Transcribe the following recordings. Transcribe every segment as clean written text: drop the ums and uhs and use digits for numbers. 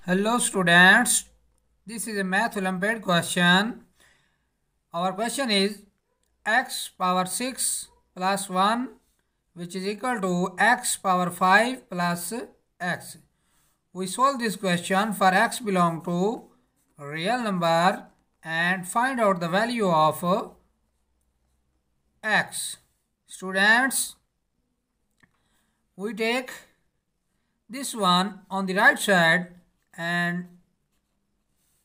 Hello students, this is a math olympiad question. Our question is x power 6 plus 1 which is equal to x power 5 plus x. We solve this question for x belong to real number and find out the value of x. Students, we take this one on the right side and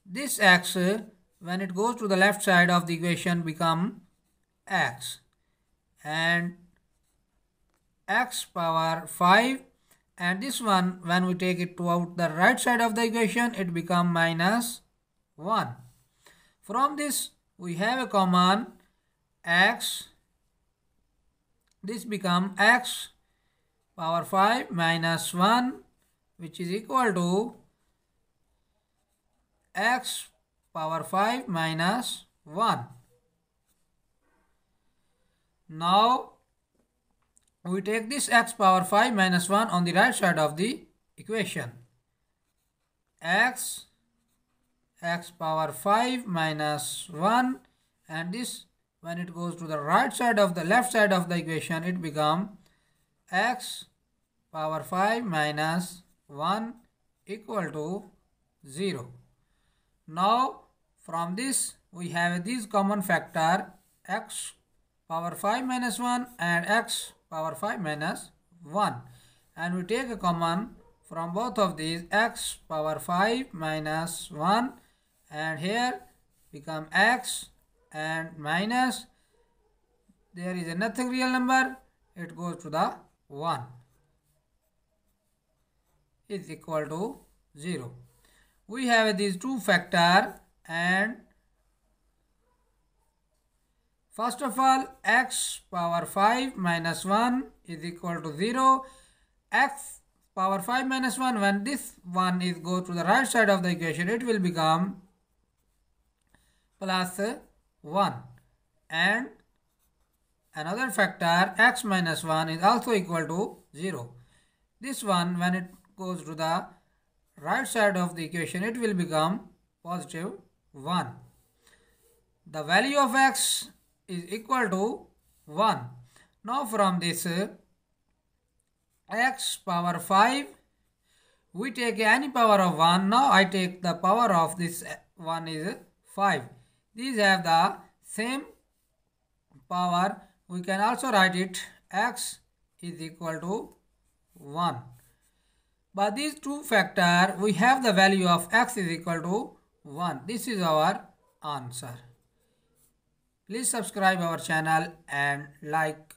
this x when it goes to the left side of the equation become x, and x power 5, and this one when we take it to out the right side of the equation it become minus 1. From this we have a common x, this become x power 5 minus 1 which is equal to x power 5 minus 1. Now we take this x power 5 minus 1 on the right side of the equation. X power 5 minus 1, and this when it goes to the right side of the left side of the equation it become x power 5 minus 1 equal to 0. Now from this we have this common factor x power 5 minus 1 and x power 5 minus 1, and we take a common from both of these x power 5 minus 1, and here become x and minus, there is a nothing real number, it goes to the 1 is equal to 0. We have these two factors, and first of all x power 5 minus 1 is equal to 0. X power 5 minus 1, when this one is go to the right side of the equation it will become plus 1, and another factor x minus 1 is also equal to 0. This one when it goes to the right side of the equation it will become positive 1. The value of x is equal to 1. Now from this x power 5 we take any power of 1. Now I take the power of this one is 5. These have the same power. We can also write it x is equal to 1. By these two factors we have the value of x is equal to 1. This is our answer. Please subscribe our channel and like